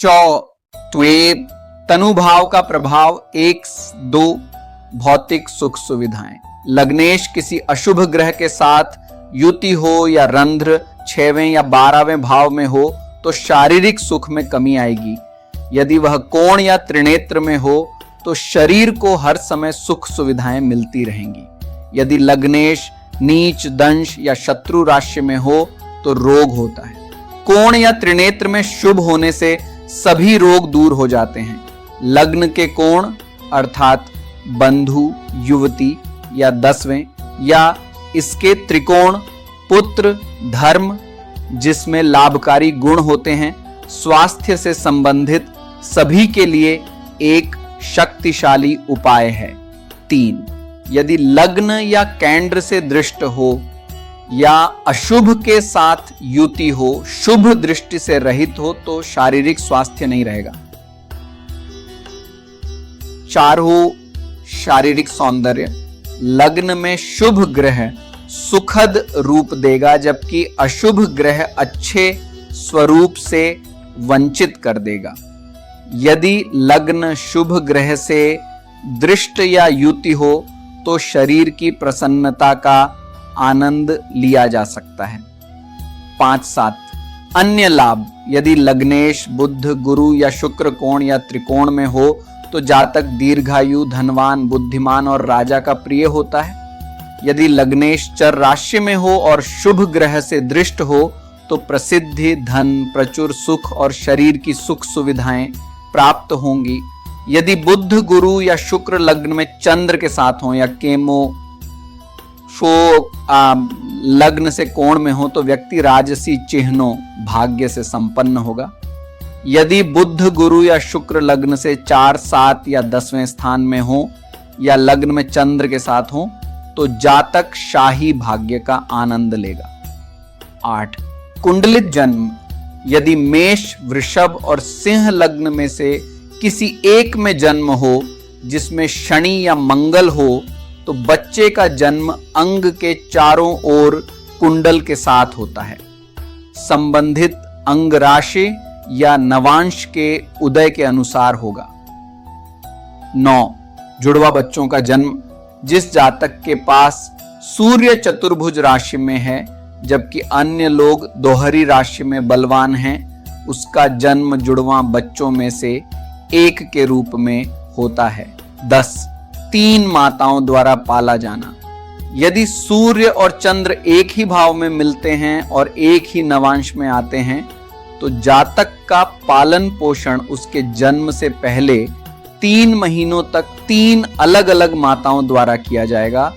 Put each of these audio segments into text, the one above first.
चौ त्वेप तनुभाव का प्रभाव 1-2 भौतिक सुख सुविधाएं। लग्नेश किसी अशुभ ग्रह के साथ युति हो या रंध्र 6वें या 12वें भाव में हो तो शारीरिक सुख में कमी आएगी। यदि वह कोण या त्रिनेत्र में हो तो शरीर को हर समय सुख सुविधाएं मिलती रहेंगी। यदि लग्नेश नीच दंश या शत्रु राशि में हो तो रोग होता है। कोण या त्रिनेत्र में शुभ होने से सभी रोग दूर हो जाते हैं। लग्न के कोण अर्थात बंधु युवती या 10वें या इसके त्रिकोण पुत्र धर्म जिसमें लाभकारी गुण होते हैं, स्वास्थ्य से संबंधित सभी के लिए एक शक्तिशाली उपाय है। 3 यदि लग्न या केंद्र से दृष्ट हो या अशुभ के साथ युति हो, शुभ दृष्टि से रहित हो तो शारीरिक स्वास्थ्य नहीं रहेगा। 4 हो शारीरिक सौंदर्य। लग्न में शुभ ग्रह सुखद रूप देगा जबकि अशुभ ग्रह अच्छे स्वरूप से वंचित कर देगा। यदि लग्न शुभ ग्रह से दृष्ट या युति हो तो शरीर की प्रसन्नता का आनंद लिया जा सकता है। 5-7 अन्य लाभ। यदि लग्नेश बुध गुरु या शुक्र कोण या त्रिकोण में हो तो जातक दीर्घायु धनवान बुद्धिमान और राजा का प्रिय होता है। यदि लग्नेश चर राशि में हो और शुभ ग्रह से दृष्ट हो तो प्रसिद्धि धन प्रचुर सुख और शरीर की सुख सुविधाएं प्राप्त होंगी। यदि बुध गुरु या शुक्र लग्न में चंद्र के साथ हो या केमो लग्न से कोण में हो तो व्यक्ति राजसी चिन्हों भाग्य से संपन्न होगा। यदि बुध गुरु या शुक्र लग्न से 4, 7 या 10वें स्थान में हो या लग्न में चंद्र के साथ हो तो जातक शाही भाग्य का आनंद लेगा। 8 कुंडलित जन्म। यदि मेष वृषभ और सिंह लग्न में से किसी एक में जन्म हो जिसमें शनि या मंगल हो तो बच्चे का जन्म अंग के चारों ओर कुंडल के साथ होता है। संबंधित अंग राशि या नवांश के उदय के अनुसार होगा। 9 जुड़वा बच्चों का जन्म। जिस जातक के पास सूर्य चतुर्भुज राशि में है जबकि अन्य लोग दोहरी राशि में बलवान हैं, उसका जन्म जुड़वा बच्चों में से एक के रूप में होता है। 10 3 माताओं द्वारा पाला जाना। यदि सूर्य और चंद्र एक ही भाव में मिलते हैं और एक ही नवांश में आते हैं तो जातक का पालन पोषण उसके जन्म से पहले 3 महीनों तक 3 अलग अलग माताओं द्वारा किया जाएगा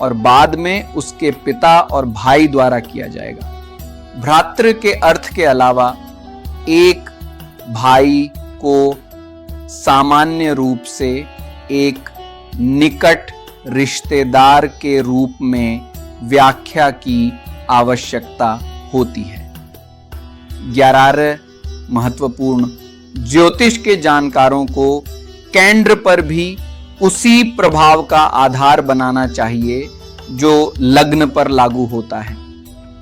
और बाद में उसके पिता और भाई द्वारा किया जाएगा। भ्रातृ के अर्थ के अलावा एक भाई को सामान्य रूप से एक निकट रिश्तेदार के रूप में व्याख्या की आवश्यकता होती है। 11 महत्वपूर्ण। ज्योतिष के जानकारों को केंद्र पर भी उसी प्रभाव का आधार बनाना चाहिए जो लग्न पर लागू होता है।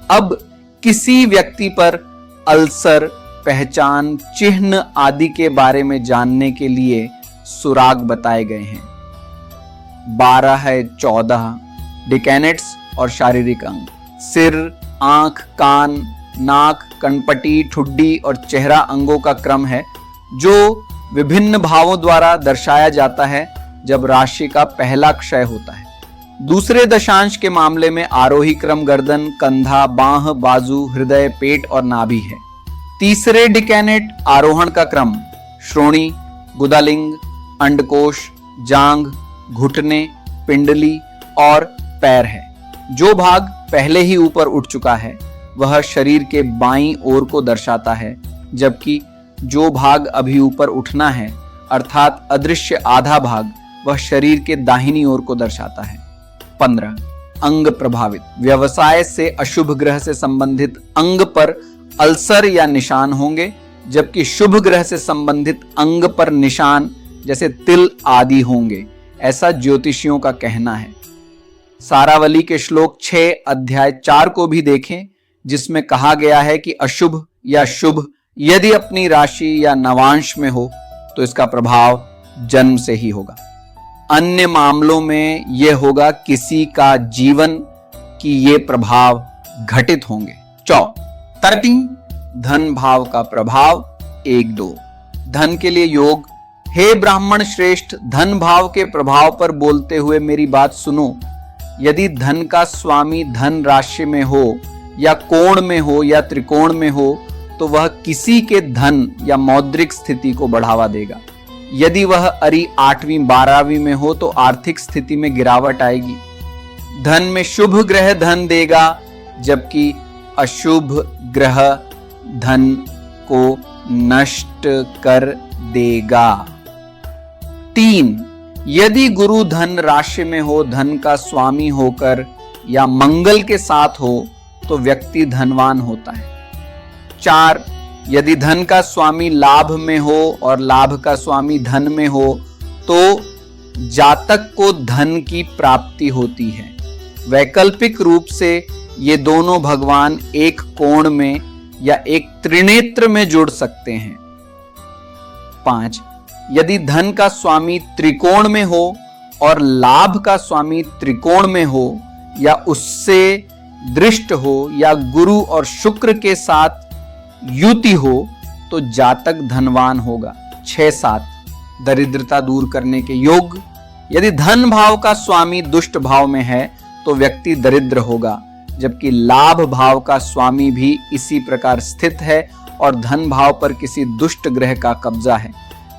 अब किसी व्यक्ति पर अल्सर पहचान चिन्ह आदि के बारे में जानने के लिए सुराग बताए गए हैं। 12 है 14 डिकैनेट्स और शारीरिक अंग। सिर आंख कान नाक कनपटी ठुड्डी और चेहरा अंगों का क्रम है जो विभिन्न भावों द्वारा दर्शाया जाता है जब राशि का पहला क्षय होता है। दूसरे दशांश के मामले में आरोही क्रम गर्दन कंधा बाह बाजू हृदय पेट और नाभि है। तीसरे डिकैनेट आरोहण का क्रम श्रोणी गुदालिंग अंडकोश जांघ घुटने पिंडली और पैर है। जो भाग पहले ही ऊपर उठ चुका है वह शरीर के बाईं ओर को दर्शाता है जबकि जो भाग अभी ऊपर उठना है अर्थात अदृश्य आधा भाग वह शरीर के दाहिनी ओर को दर्शाता है। 15 अंग प्रभावित। व्यवसाय से अशुभ ग्रह से संबंधित अंग पर अल्सर या निशान होंगे जबकि शुभ ग्रह से संबंधित अंग पर निशान जैसे तिल आदि होंगे, ऐसा ज्योतिषियों का कहना है। सारावली के श्लोक 6 अध्याय 4 को भी देखें जिसमें कहा गया है कि अशुभ या शुभ यदि अपनी राशि या नवांश में हो तो इसका प्रभाव जन्म से ही होगा। अन्य मामलों में यह होगा किसी का जीवन की ये प्रभाव घटित होंगे। 13 धन भाव का प्रभाव 1-2। धन के लिए योग। हे ब्राह्मण श्रेष्ठ, धन भाव के प्रभाव पर बोलते हुए मेरी बात सुनो। यदि धन का स्वामी धन राशि में हो या कोण में हो या त्रिकोण में हो तो वह किसी के धन या मौद्रिक स्थिति को बढ़ावा देगा। यदि वह अरि 8वीं 12वीं में हो तो आर्थिक स्थिति में गिरावट आएगी। धन में शुभ ग्रह धन देगा जबकि अशुभ ग्रह धन को नष्ट कर देगा। 3 यदि गुरु धन राशि में हो, धन का स्वामी होकर या मंगल के साथ हो तो व्यक्ति धनवान होता है। 4 यदि धन का स्वामी लाभ में हो और लाभ का स्वामी धन में हो तो जातक को धन की प्राप्ति होती है। वैकल्पिक रूप से ये दोनों भगवान एक कोण में या एक त्रिनेत्र में जुड़ सकते हैं। 5 यदि धन का स्वामी त्रिकोण में हो और लाभ का स्वामी त्रिकोण में हो या उससे दृष्ट हो या गुरु और शुक्र के साथ युति हो तो जातक धनवान होगा। 6-7 दरिद्रता दूर करने के योग। यदि धन भाव का स्वामी दुष्ट भाव में है तो व्यक्ति दरिद्र होगा, जबकि लाभ भाव का स्वामी भी इसी प्रकार स्थित है और धन भाव पर किसी दुष्ट ग्रह का कब्जा है।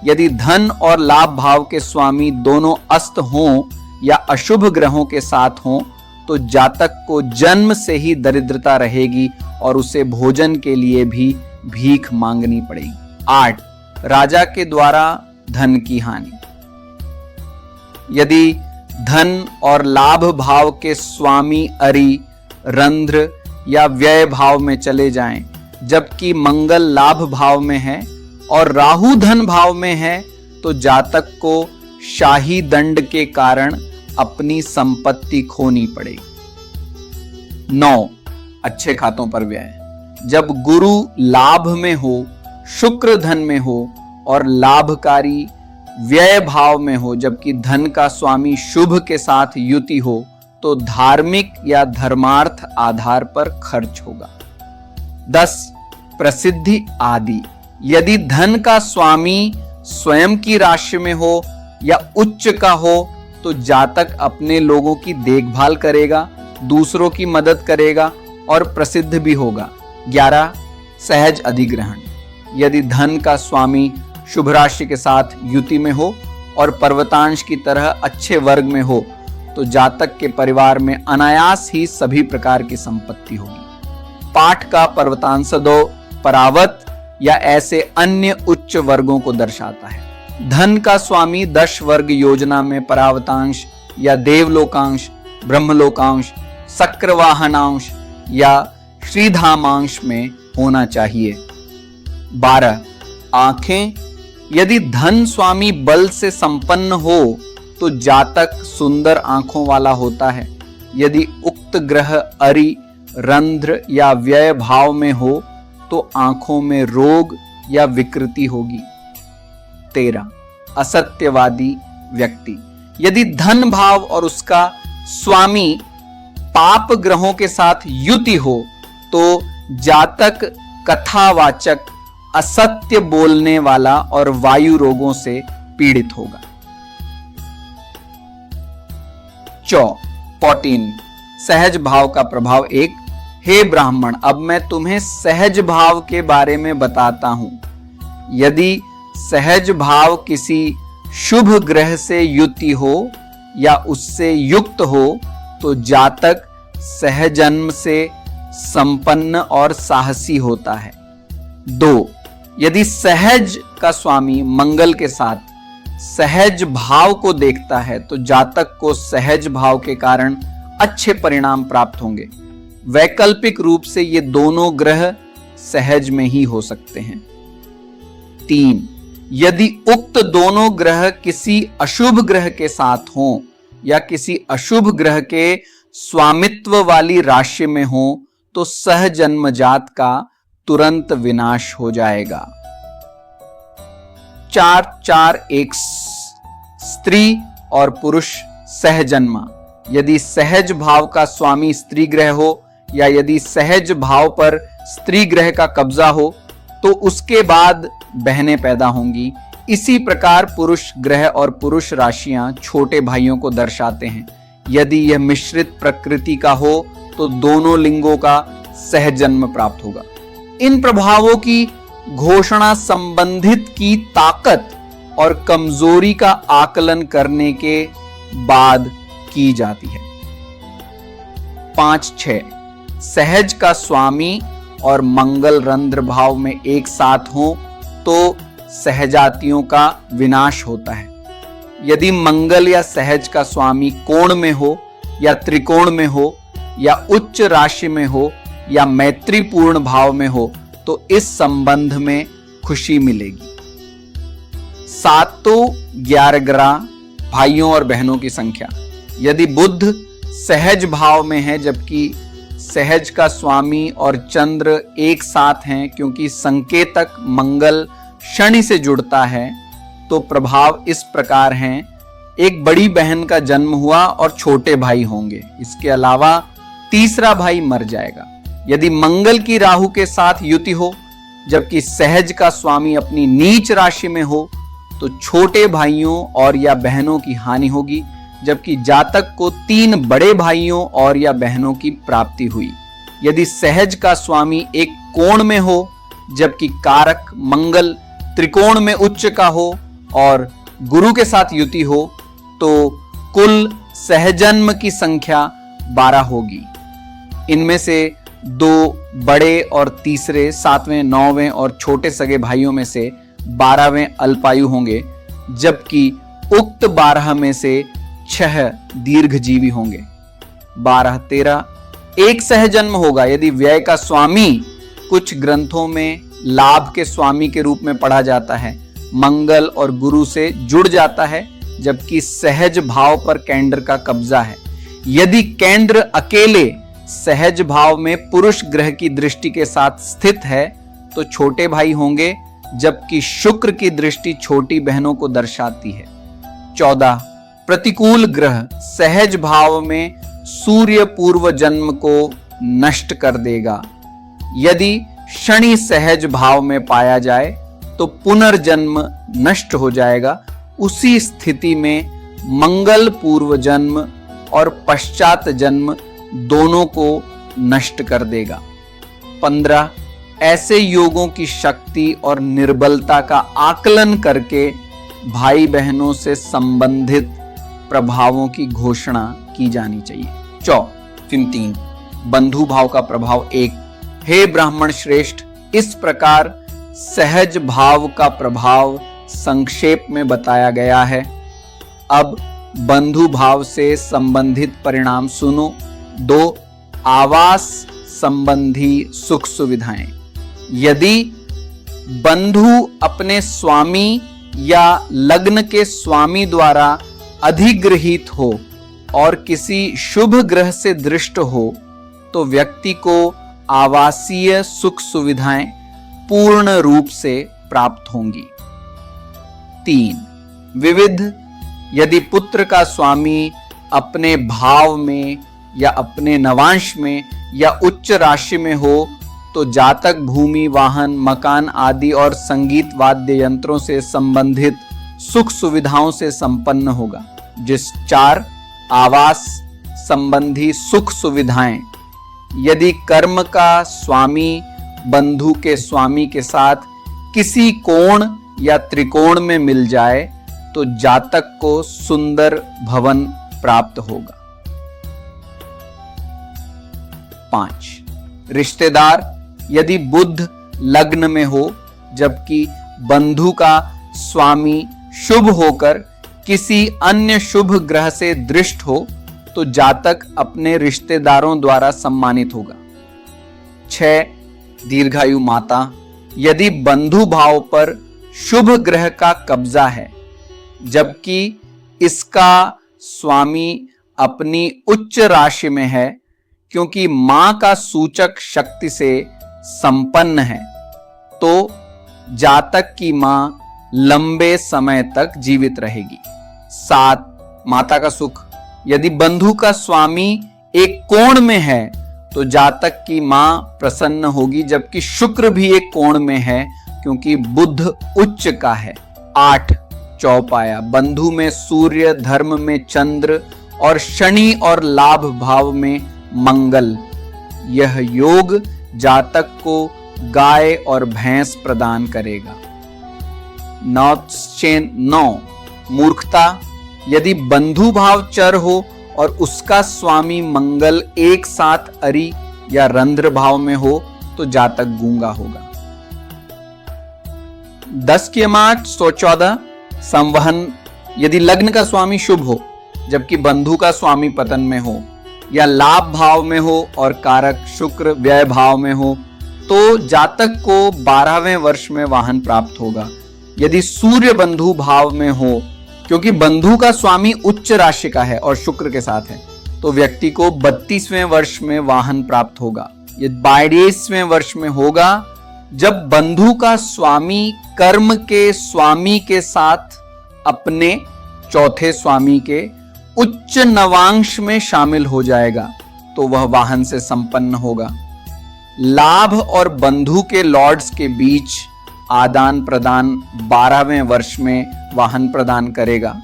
यदि धन और लाभ भाव के स्वामी दोनों अस्त हों या अशुभ ग्रहों के साथ हों तो जातक को जन्म से ही दरिद्रता रहेगी और उसे भोजन के लिए भी भीख मांगनी पड़ेगी। 8 राजा के द्वारा धन की हानि। यदि धन और लाभ भाव के स्वामी अरि, रंध्र या व्यय भाव में चले जाएं, जबकि मंगल लाभ भाव में है और राहु धन भाव में है तो जातक को शाही दंड के कारण अपनी संपत्ति खोनी पड़ेगी। 9 अच्छे खातों पर व्यय। जब गुरु लाभ में हो, शुक्र धन में हो और लाभकारी व्यय भाव में हो, जबकि धन का स्वामी शुभ के साथ युति हो तो धार्मिक या धर्मार्थ आधार पर खर्च होगा। 10 प्रसिद्धि आदि। यदि धन का स्वामी स्वयं की राशि में हो या उच्च का हो तो जातक अपने लोगों की देखभाल करेगा, दूसरों की मदद करेगा और प्रसिद्ध भी होगा। 11 सहज अधिग्रहण। यदि धन का स्वामी शुभ राशि के साथ युति में हो और पर्वतांश की तरह अच्छे वर्ग में हो तो जातक के परिवार में अनायास ही सभी प्रकार की संपत्ति होगी। पाठ का पर्वतांशदो परावत या ऐसे अन्य उच्च वर्गों को दर्शाता है। धन का स्वामी 10 वर्ग योजना में परावतांश या देवलोकांश, ब्रह्मलोकांश, सक्र-वाहनांश या श्रीधामांश में होना चाहिए। 12 आंखें। यदि धन स्वामी बल से संपन्न हो तो जातक सुंदर आंखों वाला होता है। यदि उक्त ग्रह अरि, रंध्र या व्यय भाव में हो तो आंखों में रोग या विकृति होगी। 13 असत्यवादी व्यक्ति। यदि धन भाव और उसका स्वामी पाप ग्रहों के साथ युति हो तो जातक कथावाचक, असत्य बोलने वाला और वायु रोगों से पीड़ित होगा। 14 सहज भाव का प्रभाव 1। हे ब्राह्मण, अब मैं तुम्हें सहज भाव के बारे में बताता हूं। यदि सहज भाव किसी शुभ ग्रह से युति हो या उससे युक्त हो तो जातक सहजन्म से संपन्न और साहसी होता है। 2 यदि सहज का स्वामी मंगल के साथ सहज भाव को देखता है तो जातक को सहज भाव के कारण अच्छे परिणाम प्राप्त होंगे। वैकल्पिक रूप से ये दोनों ग्रह सहज में ही हो सकते हैं। 3 यदि उक्त दोनों ग्रह किसी अशुभ ग्रह के साथ हों या किसी अशुभ ग्रह के स्वामित्व वाली राशि में हो तो सहजन्मजात का तुरंत विनाश हो जाएगा। 4 एक स्त्री और पुरुष सहजन्मा। यदि सहज भाव का स्वामी स्त्री ग्रह हो या यदि सहज भाव पर स्त्री ग्रह का कब्जा हो तो उसके बाद बहनें पैदा होंगी। इसी प्रकार पुरुष ग्रह और पुरुष राशियां छोटे भाइयों को दर्शाते हैं। यदि यह मिश्रित प्रकृति का हो तो दोनों लिंगों का सहजन्म प्राप्त होगा। इन प्रभावों की घोषणा संबंधित की ताकत और कमजोरी का आकलन करने के बाद की जाती है। 5-6 सहज का स्वामी और मंगल रंध्र भाव में एक साथ हो तो सहजातियों का विनाश होता है। यदि मंगल या सहज का स्वामी कोण में हो या त्रिकोण में हो या उच्च राशि में हो या मैत्रीपूर्ण भाव में हो तो इस संबंध में खुशी मिलेगी। 7 11 ग्रह भाइयों और बहनों की संख्या। यदि बुध सहज भाव में है जबकि सहज का स्वामी और चंद्र एक साथ हैं, क्योंकि संकेतक मंगल शनि से जुड़ता है, तो प्रभाव इस प्रकार हैं। एक बड़ी बहन का जन्म हुआ और छोटे भाई होंगे। इसके अलावा तीसरा भाई मर जाएगा। यदि मंगल की राहु के साथ युति हो जबकि सहज का स्वामी अपनी नीच राशि में हो तो छोटे भाइयों और या बहनों की हानि होगी, जबकि जातक को 3 बड़े भाइयों और या बहनों की प्राप्ति हुई। यदि सहज का स्वामी एक कोण में हो जबकि कारक मंगल त्रिकोण में उच्च का हो और गुरु के साथ युति हो तो कुल सहजन्म की संख्या 12 होगी। इनमें से 2 बड़े और तीसरे 7वें 9वें और छोटे सगे भाइयों में से 12वें अल्पायु होंगे, जबकि उक्त 12 में से 6 दीर्घजीवी होंगे। 12-13 एक सहजन्म होगा यदि व्यय का स्वामी कुछ ग्रंथों में लाभ के स्वामी के रूप में पढ़ा जाता है, मंगल और गुरु से जुड़ जाता है, जबकि सहज भाव पर केंद्र का कब्जा है। यदि केंद्र अकेले सहज भाव में पुरुष ग्रह की दृष्टि के साथ स्थित है तो छोटे भाई होंगे, जबकि शुक्र की दृष्टि छोटी बहनों को दर्शाती है। 14 प्रतिकूल ग्रह सहज भाव में सूर्य पूर्व जन्म को नष्ट कर देगा। यदि शनि सहज भाव में पाया जाए तो पुनर्जन्म नष्ट हो जाएगा। उसी स्थिति में मंगल पूर्व जन्म और पश्चात जन्म दोनों को नष्ट कर देगा। 15 ऐसे योगों की शक्ति और निर्बलता का आकलन करके भाई बहनों से संबंधित प्रभावों की घोषणा की जानी चाहिए। 3 बंधु भाव का प्रभाव 1। हे ब्राह्मण श्रेष्ठ, इस प्रकार सहज भाव का प्रभाव संक्षेप में बताया गया है। अब बंधु भाव से संबंधित परिणाम सुनो। 2 आवास संबंधी सुख सुविधाएं। यदि बंधु अपने स्वामी या लग्न के स्वामी द्वारा अधिग्रहित हो और किसी शुभ ग्रह से दृष्ट हो तो व्यक्ति को आवासीय सुख सुविधाएं पूर्ण रूप से प्राप्त होंगी। 3 विविध। यदि पुत्र का स्वामी अपने भाव में या अपने नवांश में या उच्च राशि में हो तो जातक भूमि वाहन मकान आदि और संगीत वाद्य यंत्रों से संबंधित सुख सुविधाओं से संपन्न होगा। 4 आवास संबंधी सुख सुविधाएं। यदि कर्म का स्वामी बंधु के स्वामी के साथ किसी कोण या त्रिकोण में मिल जाए तो जातक को सुंदर भवन प्राप्त होगा। 5 रिश्तेदार। यदि बुध लग्न में हो जबकि बंधु का स्वामी शुभ होकर किसी अन्य शुभ ग्रह से दृष्ट हो तो जातक अपने रिश्तेदारों द्वारा सम्मानित होगा। 6 दीर्घायु माता। यदि बंधु भाव पर शुभ ग्रह का कब्जा है जबकि इसका स्वामी अपनी उच्च राशि में है, क्योंकि मां का सूचक शक्ति से संपन्न है तो जातक की मां लंबे समय तक जीवित रहेगी। 7, माता का सुख। यदि बंधु का स्वामी एक कोण में है तो जातक की मां प्रसन्न होगी, जबकि शुक्र भी एक कोण में है क्योंकि बुध उच्च का है। 8, चौपाया। बंधु में सूर्य, धर्म में चंद्र और शनि और लाभ भाव में मंगल। यह योग जातक को गाय और भैंस प्रदान करेगा। 9, मूर्खता। यदि बंधु भाव चर हो और उसका स्वामी मंगल एक साथ अरि या रंध्र भाव में हो तो जातक गूंगा होगा। 10 की मार्च 114, संवहन। यदि लग्न का स्वामी शुभ हो जबकि बंधु का स्वामी पतन में हो या लाभ भाव में हो और कारक शुक्र व्यय भाव में हो तो जातक को 12वें वर्ष में वाहन प्राप्त होगा। यदि सूर्य बंधु भाव में हो, क्योंकि बंधु का स्वामी उच्च राशि का है और शुक्र के साथ है, तो व्यक्ति को 32वें वर्ष में वाहन प्राप्त होगा। ये 22वें वर्ष में होगा जब बंधु का स्वामी कर्म के स्वामी के साथ अपने चौथे स्वामी के उच्च नवांश में शामिल हो जाएगा तो वह वाहन से संपन्न होगा। लाभ और बंधु के लॉर्ड्स के बीच आदान प्रदान 12वें वर्ष में वाहन प्रदान करेगा।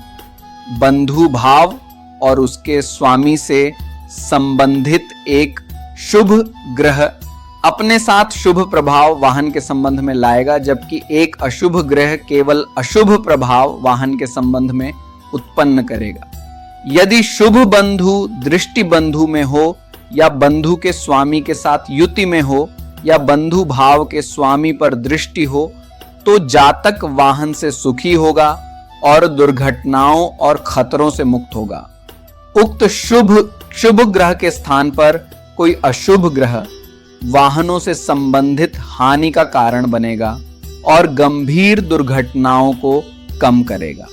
बंधु भाव और उसके स्वामी से संबंधित एक शुभ ग्रह अपने साथ शुभ प्रभाव वाहन के संबंध में लाएगा, जबकि एक अशुभ ग्रह केवल अशुभ प्रभाव वाहन के संबंध में उत्पन्न करेगा। यदि शुभ बंधु दृष्टि बंधु में हो या बंधु के स्वामी के साथ युति में हो या बंधु भाव के स्वामी पर दृष्टि हो तो जातक वाहन से सुखी होगा और दुर्घटनाओं और खतरों से मुक्त होगा। उक्त शुभ ग्रह के स्थान पर कोई अशुभ ग्रह वाहनों से संबंधित हानि का कारण बनेगा और गंभीर दुर्घटनाओं को कम करेगा।